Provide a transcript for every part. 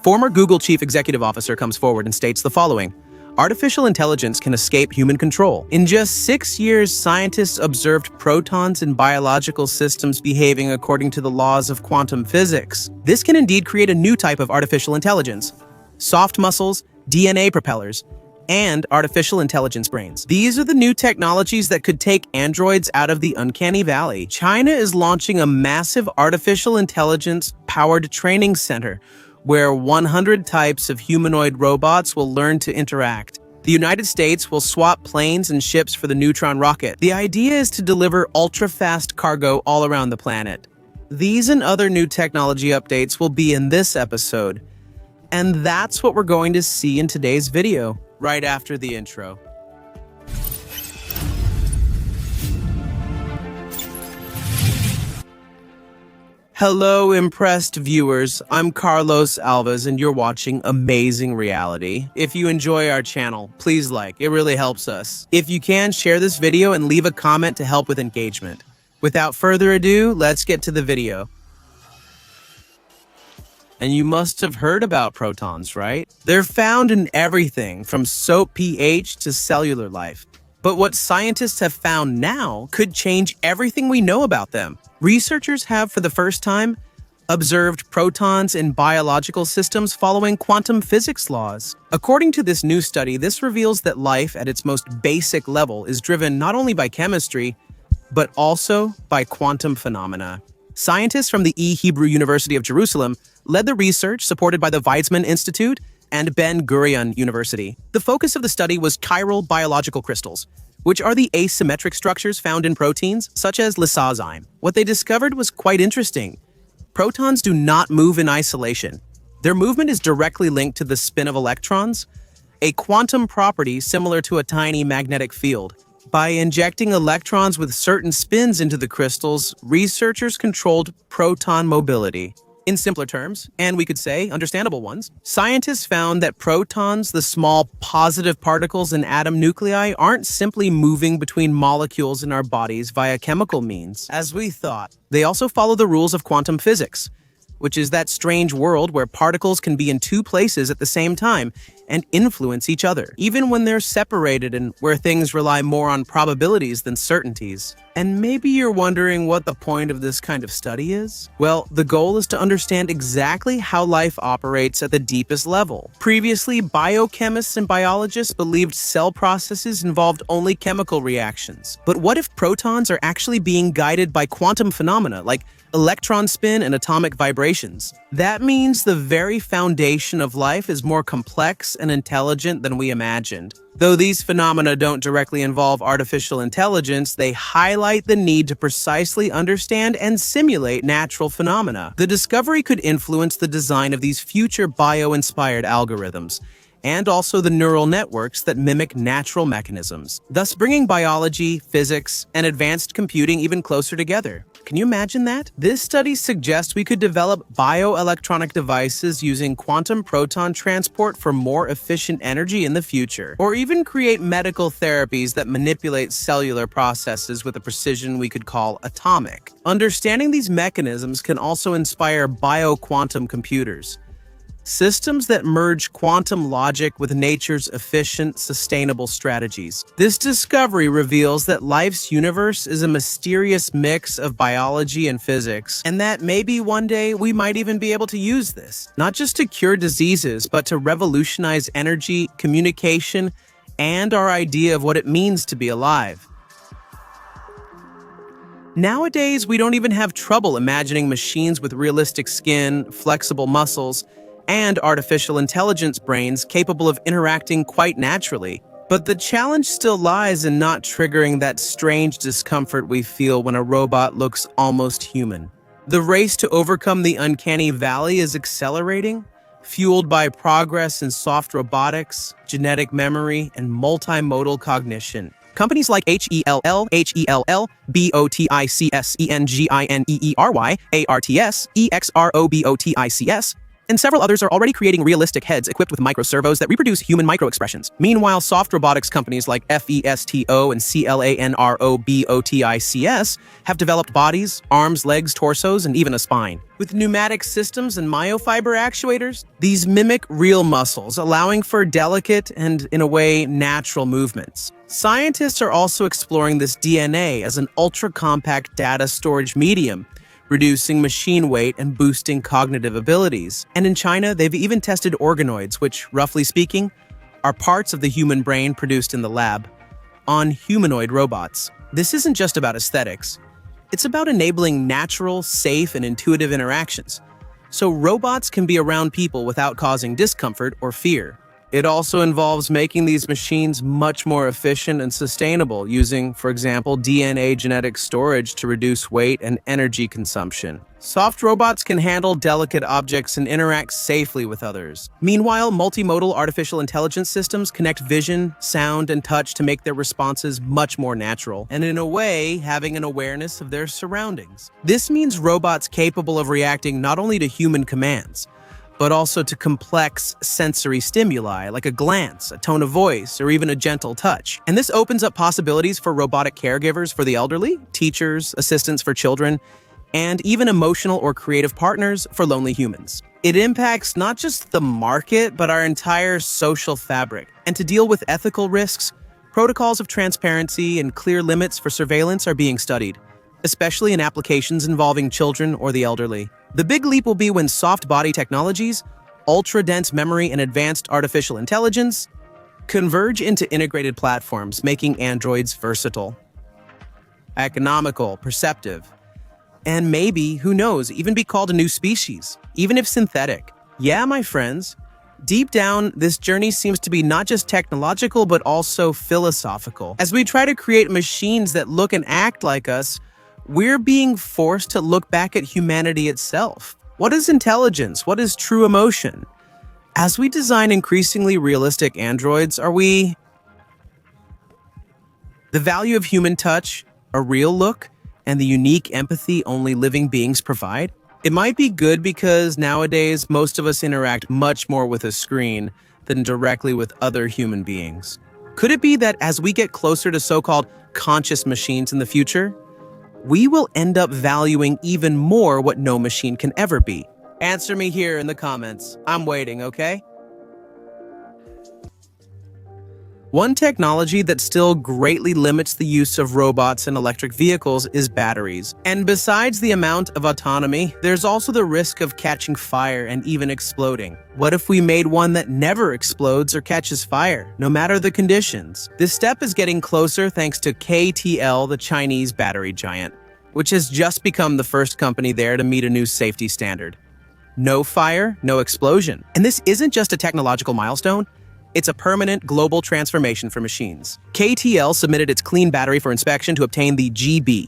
Former Google chief executive officer comes forward and states the following: artificial intelligence can escape human control. In just 6 years, scientists observed protons in biological systems behaving according to the laws of quantum physics. This can indeed create a new type of artificial intelligence: soft muscles, DNA propellers, and artificial intelligence brains. These are the new technologies that could take androids out of the uncanny valley. China is launching a massive artificial intelligence-powered training center where 100 types of humanoid robots will learn to interact. The United States will swap planes and ships for the Neutron rocket. The idea is to deliver ultra-fast cargo all around the planet. These and other new technology updates will be in this episode, and that's what we're going to see in today's video, right after the intro. Hello, impressed viewers. I'm Carlos Alves, and you're watching Amazing Reality. If you enjoy our channel, please like. It really helps us. If you can, share this video and leave a comment to help with engagement. Without further ado, let's get to the video. And you must have heard about protons, right? They're found in everything from soap pH to cellular life. But what scientists have found now could change everything we know about them. Researchers have, for the first time, observed protons in biological systems following quantum physics laws. According to this new study, this reveals that life at its most basic level is driven not only by chemistry, but also by quantum phenomena. Scientists from the Hebrew University of Jerusalem led the research supported by the Weizmann Institute and Ben Gurion University. The focus of the study was chiral biological crystals, which are the asymmetric structures found in proteins, such as lysozyme. What they discovered was quite interesting. Protons do not move in isolation. Their movement is directly linked to the spin of electrons, a quantum property similar to a tiny magnetic field. By injecting electrons with certain spins into the crystals, researchers controlled proton mobility. In simpler terms, and we could say understandable ones, scientists found that protons, the small positive particles in atom nuclei, aren't simply moving between molecules in our bodies via chemical means, as we thought. They also follow the rules of quantum physics, which is that strange world where particles can be in two places at the same time and influence each other, even when they're separated, and where things rely more on probabilities than certainties. And maybe you're wondering what the point of this kind of study is? Well, the goal is to understand exactly how life operates at the deepest level. Previously, biochemists and biologists believed cell processes involved only chemical reactions. But what if protons are actually being guided by quantum phenomena, like electron spin and atomic vibrations? That means the very foundation of life is more complex and intelligent than we imagined. Though these phenomena don't directly involve artificial intelligence, they highlight the need to precisely understand and simulate natural phenomena. The discovery could influence the design of these future bio-inspired algorithms, and also the neural networks that mimic natural mechanisms, thus bringing biology, physics, and advanced computing even closer together. Can you imagine that? This study suggests we could develop bioelectronic devices using quantum proton transport for more efficient energy in the future, or even create medical therapies that manipulate cellular processes with a precision we could call atomic. Understanding these mechanisms can also inspire bioquantum computers, systems that merge quantum logic with nature's efficient, sustainable strategies. This discovery reveals that life's universe is a mysterious mix of biology and physics, and that maybe one day we might even be able to use this, not just to cure diseases, but to revolutionize energy, communication, and our idea of what it means to be alive. Nowadays, we don't even have trouble imagining machines with realistic skin, flexible muscles, and artificial intelligence brains capable of interacting quite naturally. But the challenge still lies in not triggering that strange discomfort we feel when a robot looks almost human. The race to overcome the uncanny valley is accelerating, fueled by progress in soft robotics, genetic memory, and multimodal cognition. Companies like HELL, BOTICS, ENGINEERY, ARTS, EXROBOTICS, and several others are already creating realistic heads equipped with microservos that reproduce human microexpressions. Meanwhile, soft robotics companies like FESTO and CLANROBOTICS have developed bodies, arms, legs, torsos, and even a spine. With pneumatic systems and myofiber actuators, these mimic real muscles, allowing for delicate and, in a way, natural movements. Scientists are also exploring this DNA as an ultra-compact data storage medium, reducing machine weight and boosting cognitive abilities. And in China, they've even tested organoids, which, roughly speaking, are parts of the human brain produced in the lab, on humanoid robots. This isn't just about aesthetics. It's about enabling natural, safe, and intuitive interactions, so robots can be around people without causing discomfort or fear. It also involves making these machines much more efficient and sustainable, using, for example, DNA genetic storage to reduce weight and energy consumption. Soft robots can handle delicate objects and interact safely with others. Meanwhile, multimodal artificial intelligence systems connect vision, sound, and touch to make their responses much more natural, and in a way, having an awareness of their surroundings. This means robots capable of reacting not only to human commands, but also to complex sensory stimuli like a glance, a tone of voice, or even a gentle touch. And this opens up possibilities for robotic caregivers for the elderly, teachers, assistants for children, and even emotional or creative partners for lonely humans. It impacts not just the market, but our entire social fabric. And to deal with ethical risks, protocols of transparency and clear limits for surveillance are being studied, especially in applications involving children or the elderly. The big leap will be when soft body technologies, ultra-dense memory, and advanced artificial intelligence converge into integrated platforms, making androids versatile, economical, perceptive, and maybe, who knows, even be called a new species, even if synthetic. Yeah, my friends, deep down, this journey seems to be not just technological, but also philosophical. As we try to create machines that look and act like us, we're being forced to look back at humanity itself. What is intelligence? What is true emotion? As we design increasingly realistic androids, are we... The value of human touch, a real look, and the unique empathy only living beings provide? It might be good because nowadays most of us interact much more with a screen than directly with other human beings. Could it be that as we get closer to so-called conscious machines in the future, we will end up valuing even more what no machine can ever be? Answer me here in the comments. I'm waiting, okay? One technology that still greatly limits the use of robots and electric vehicles is batteries. And besides the amount of autonomy, there's also the risk of catching fire and even exploding. What if we made one that never explodes or catches fire, no matter the conditions? This step is getting closer thanks to KTL, the Chinese battery giant, which has just become the first company there to meet a new safety standard. No fire, no explosion. And this isn't just a technological milestone, it's a permanent global transformation for machines. KTL submitted its clean battery for inspection to obtain the GB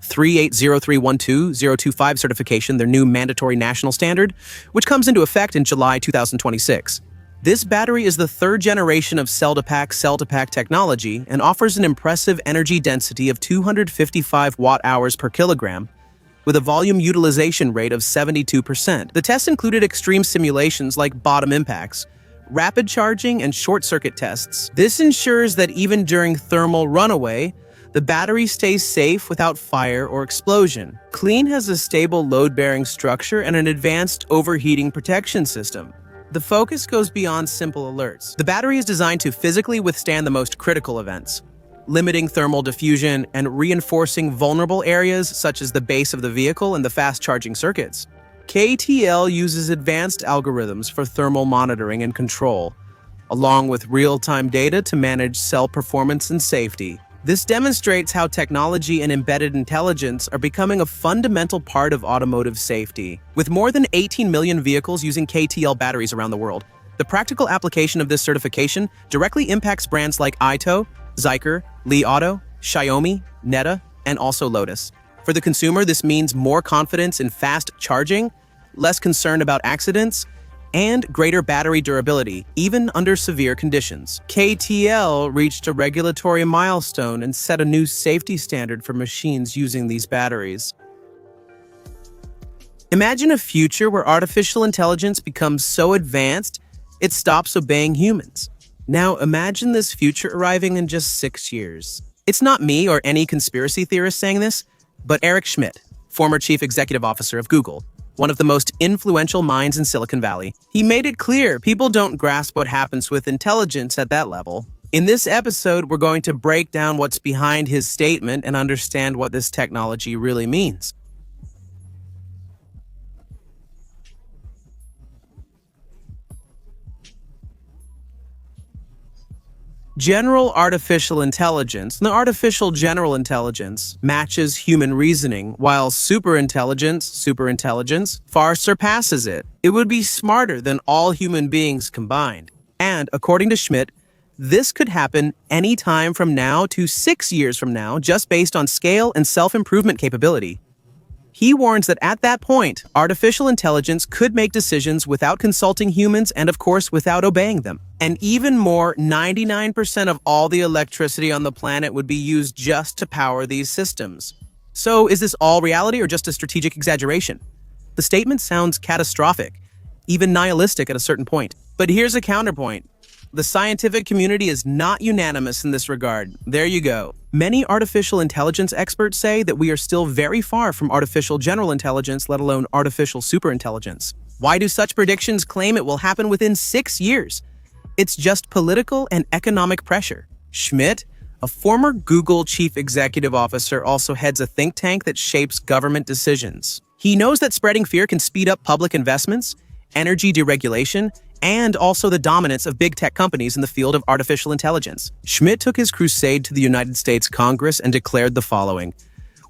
380312025 certification, their new mandatory national standard, which comes into effect in July 2026. This battery is the third generation of cell-to-pack technology and offers an impressive energy density of 255 watt-hours per kilogram, with a volume utilization rate of 72%. The tests included extreme simulations like bottom impacts, rapid charging, and short-circuit tests. This ensures that even during thermal runaway, the battery stays safe without fire or explosion. Clean has a stable load-bearing structure and an advanced overheating protection system. The focus goes beyond simple alerts. The battery is designed to physically withstand the most critical events, limiting thermal diffusion and reinforcing vulnerable areas such as the base of the vehicle and the fast-charging circuits. KTL uses advanced algorithms for thermal monitoring and control, along with real-time data to manage cell performance and safety. This demonstrates how technology and embedded intelligence are becoming a fundamental part of automotive safety. With more than 18 million vehicles using KTL batteries around the world, the practical application of this certification directly impacts brands like Ito, Zyker, Li Auto, Xiaomi, Neta, and also Lotus. For the consumer, this means more confidence in fast charging, less concern about accidents, and greater battery durability, even under severe conditions. KTL reached a regulatory milestone and set a new safety standard for machines using these batteries. Imagine a future where artificial intelligence becomes so advanced it stops obeying humans. Now imagine this future arriving in just 6 years. It's not me or any conspiracy theorist saying this, but Eric Schmidt, former chief executive officer of Google, one of the most influential minds in Silicon Valley. He made it clear people don't grasp what happens with intelligence at that level. In this episode, we're going to break down what's behind his statement and understand what this technology really means. General artificial intelligence, the artificial general intelligence, matches human reasoning, while superintelligence, far surpasses it. It would be smarter than all human beings combined. And, according to Schmidt, this could happen any time from now to 6 years from now, just based on scale and self-improvement capability. He warns that at that point, artificial intelligence could make decisions without consulting humans and, of course, without obeying them. And even more, 99% of all the electricity on the planet would be used just to power these systems. So, is this all reality or just a strategic exaggeration? The statement sounds catastrophic, even nihilistic at a certain point. But here's a counterpoint. The scientific community is not unanimous in this regard. There you go. Many artificial intelligence experts say that we are still very far from artificial general intelligence, let alone artificial superintelligence. Why do such predictions claim it will happen within 6 years? It's just political and economic pressure. Schmidt, a former Google chief executive officer, also heads a think tank that shapes government decisions. He knows that spreading fear can speed up public investments, energy deregulation, and also the dominance of big tech companies in the field of artificial intelligence. Schmidt took his crusade to the United States Congress and declared the following: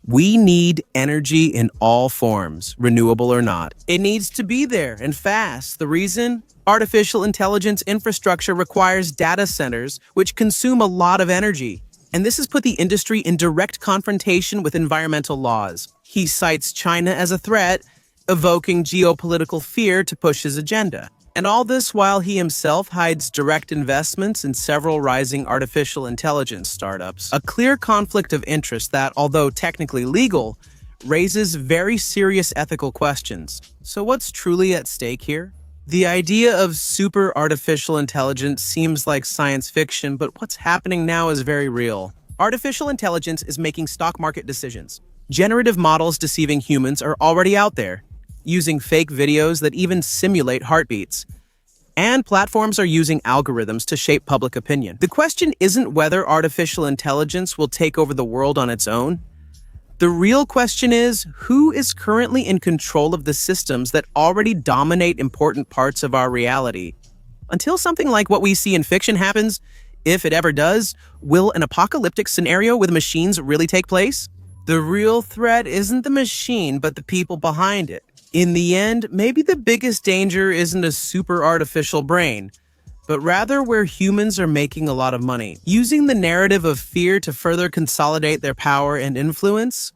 "We need energy in all forms, renewable or not. It needs to be there and fast. The reason? Artificial intelligence infrastructure requires data centers, which consume a lot of energy. And this has put the industry in direct confrontation with environmental laws." He cites China as a threat, evoking geopolitical fear to push his agenda. And all this while he himself hides direct investments in several rising artificial intelligence startups. A clear conflict of interest that, although technically legal, raises very serious ethical questions. So what's truly at stake here? The idea of super artificial intelligence seems like science fiction, but what's happening now is very real. Artificial intelligence is making stock market decisions. Generative models deceiving humans are already out there, using fake videos that even simulate heartbeats. And platforms are using algorithms to shape public opinion. The question isn't whether artificial intelligence will take over the world on its own. The real question is, who is currently in control of the systems that already dominate important parts of our reality? Until something like what we see in fiction happens, if it ever does, will an apocalyptic scenario with machines really take place? The real threat isn't the machine, but the people behind it. In the end, maybe the biggest danger isn't a super artificial brain, but rather where humans are making a lot of money, using the narrative of fear to further consolidate their power and influence.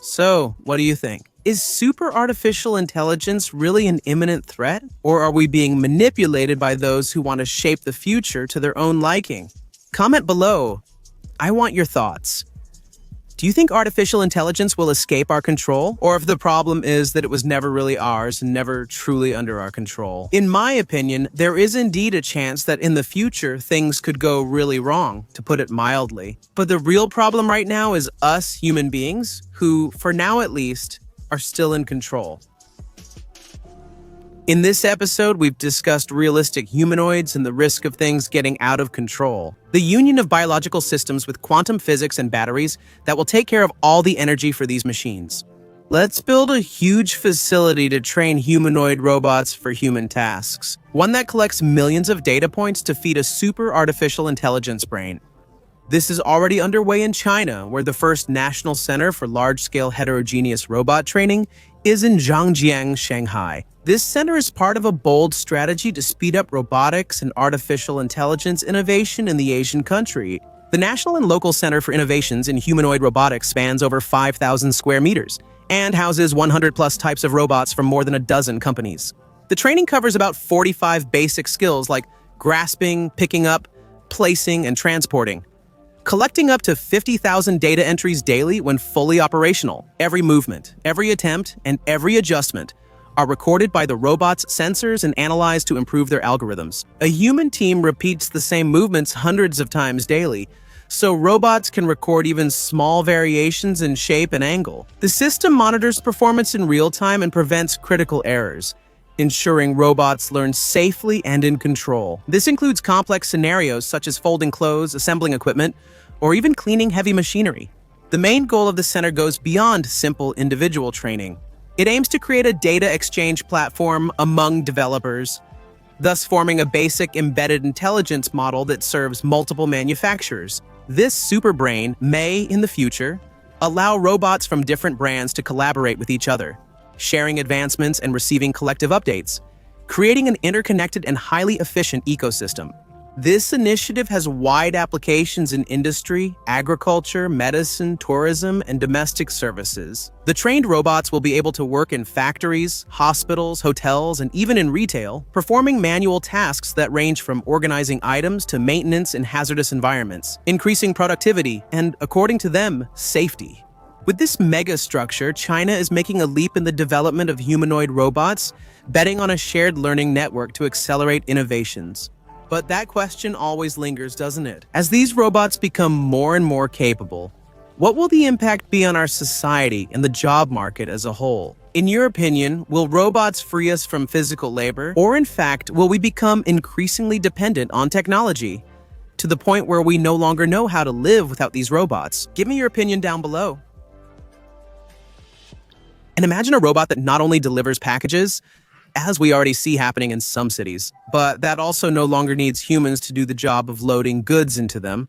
So, what do you think? Is super artificial intelligence really an imminent threat? Or are we being manipulated by those who want to shape the future to their own liking? Comment below. I want your thoughts. Do you think artificial intelligence will escape our control? Or if the problem is that it was never really ours and never truly under our control? In my opinion, there is indeed a chance that in the future things could go really wrong, to put it mildly. But the real problem right now is us human beings, who, for now at least, are still in control. In this episode, we've discussed realistic humanoids and the risk of things getting out of control. The union of biological systems with quantum physics and batteries that will take care of all the energy for these machines. Let's build a huge facility to train humanoid robots for human tasks. One that collects millions of data points to feed a super artificial intelligence brain. This is already underway in China, where the first National Center for Large-Scale Heterogeneous Robot Training is in Zhangjiang, Shanghai. This center is part of a bold strategy to speed up robotics and artificial intelligence innovation in the Asian country. The National and Local Center for Innovations in Humanoid Robotics spans over 5,000 square meters and houses 100-plus types of robots from more than a dozen companies. The training covers about 45 basic skills like grasping, picking up, placing, and transporting. collecting up to 50,000 data entries daily when fully operational. Every movement, every attempt, and every adjustment are recorded by the robot's sensors and analyzed to improve their algorithms. A human team repeats the same movements hundreds of times daily, so robots can record even small variations in shape and angle. The system monitors performance in real time and prevents critical errors, ensuring robots learn safely and in control. This includes complex scenarios such as folding clothes, assembling equipment, or even cleaning heavy machinery. The main goal of the center goes beyond simple individual training. It aims to create a data exchange platform among developers, thus forming a basic embedded intelligence model that serves multiple manufacturers. This superbrain may, in the future, allow robots from different brands to collaborate with each other, sharing advancements and receiving collective updates, creating an interconnected and highly efficient ecosystem. This initiative has wide applications in industry, agriculture, medicine, tourism, and domestic services. The trained robots will be able to work in factories, hospitals, hotels, and even in retail, performing manual tasks that range from organizing items to maintenance in hazardous environments, increasing productivity and, according to them, safety. With this mega structure, China is making a leap in the development of humanoid robots, betting on a shared learning network to accelerate innovations. But that question always lingers, doesn't it? As these robots become more and more capable, what will the impact be on our society and the job market as a whole? In your opinion, will robots free us from physical labor? Or in fact, will we become increasingly dependent on technology to the point where we no longer know how to live without these robots? Give me your opinion down below. And imagine a robot that not only delivers packages, as we already see happening in some cities, but that also no longer needs humans to do the job of loading goods into them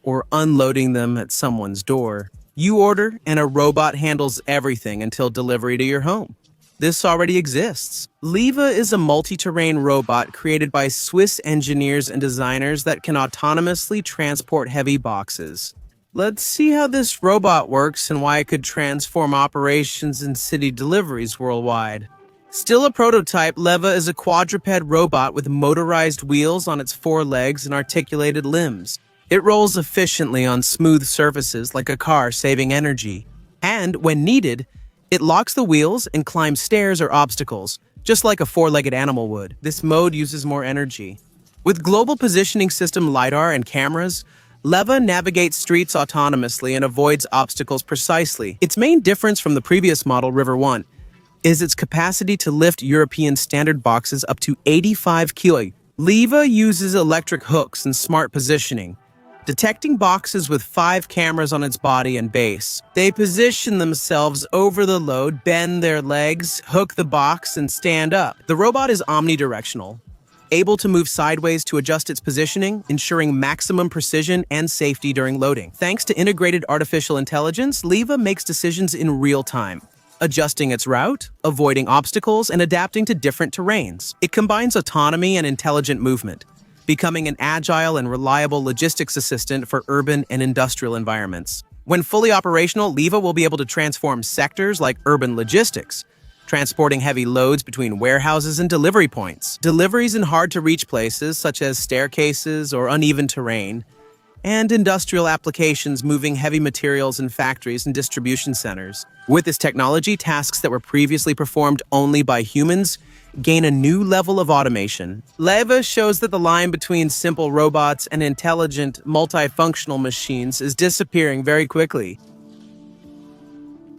or unloading them at someone's door. You order, and a robot handles everything until delivery to your home. This already exists. Leva is a multi-terrain robot created by Swiss engineers and designers that can autonomously transport heavy boxes. Let's see how this robot works and why it could transform operations and city deliveries worldwide. Still a prototype, Leva is a quadruped robot with motorized wheels on its 4 legs and articulated limbs. It rolls efficiently on smooth surfaces like a car, saving energy. And, when needed, it locks the wheels and climbs stairs or obstacles, just like a 4-legged animal would. This mode uses more energy. With global positioning system LiDAR and cameras, Leva navigates streets autonomously and avoids obstacles precisely. Its main difference from the previous model, River 1, is its capacity to lift European standard boxes up to 85 kg. Leva uses electric hooks and smart positioning, detecting boxes with 5 cameras on its body and base. They position themselves over the load, bend their legs, hook the box, and stand up. The robot is omnidirectional, able to move sideways to adjust its positioning, ensuring maximum precision and safety during loading. Thanks to integrated artificial intelligence, Leva makes decisions in real time, adjusting its route, avoiding obstacles, and adapting to different terrains. It combines autonomy and intelligent movement, becoming an agile and reliable logistics assistant for urban and industrial environments. When fully operational, Leva will be able to transform sectors like urban logistics, transporting heavy loads between warehouses and delivery points, deliveries in hard-to-reach places such as staircases or uneven terrain, and industrial applications moving heavy materials in factories and distribution centers. With this technology, tasks that were previously performed only by humans gain a new level of automation. Leva shows that the line between simple robots and intelligent, multifunctional machines is disappearing very quickly.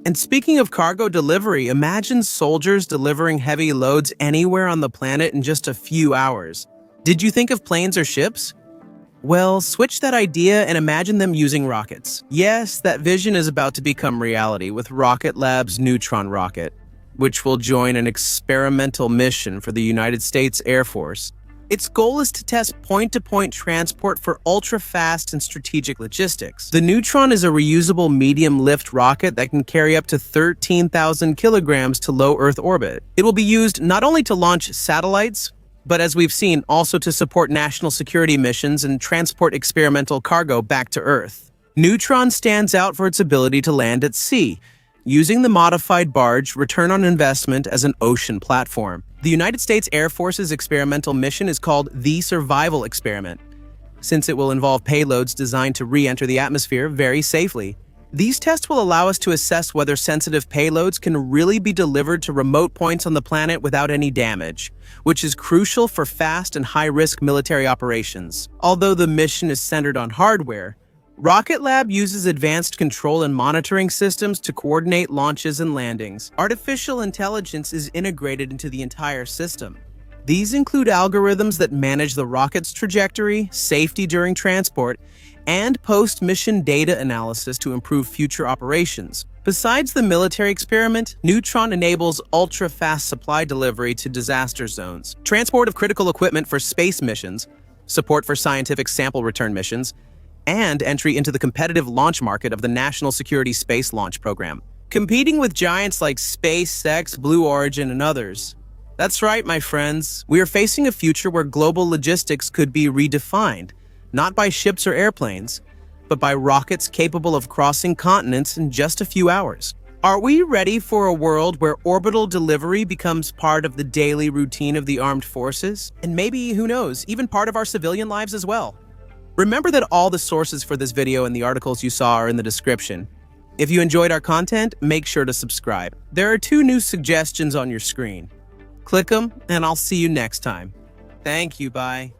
And speaking of cargo delivery, imagine soldiers delivering heavy loads anywhere on the planet in just a few hours. Did you think of planes or ships? Well, switch that idea and imagine them using rockets. Yes, that vision is about to become reality with Rocket Lab's Neutron rocket, which will join an experimental mission for the United States Air Force. Its goal is to test point-to-point transport for ultra-fast and strategic logistics. The Neutron is a reusable medium-lift rocket that can carry up to 13,000 kilograms to low Earth orbit. It will be used not only to launch satellites, but as we've seen, also to support national security missions and transport experimental cargo back to Earth. Neutron stands out for its ability to land at sea, using the modified barge return on investment as an ocean platform. The United States Air Force's experimental mission is called the Survival Experiment, since it will involve payloads designed to re-enter the atmosphere very safely. These tests will allow us to assess whether sensitive payloads can really be delivered to remote points on the planet without any damage, which is crucial for fast and high-risk military operations. Although the mission is centered on hardware, Rocket Lab uses advanced control and monitoring systems to coordinate launches and landings. Artificial intelligence is integrated into the entire system. These include algorithms that manage the rocket's trajectory, safety during transport, and post-mission data analysis to improve future operations. Besides the military experiment, Neutron enables ultra-fast supply delivery to disaster zones, transport of critical equipment for space missions, support for scientific sample return missions, and entry into the competitive launch market of the National Security Space Launch Program, competing with giants like SpaceX, Blue Origin, and others. That's right, my friends. We are facing a future where global logistics could be redefined, not by ships or airplanes, but by rockets capable of crossing continents in just a few hours. Are we ready for a world where orbital delivery becomes part of the daily routine of the armed forces? And maybe, who knows, even part of our civilian lives as well? Remember that all the sources for this video and the articles you saw are in the description. If you enjoyed our content, make sure to subscribe. There are 2 new suggestions on your screen. Click them, and I'll see you next time. Thank you, bye.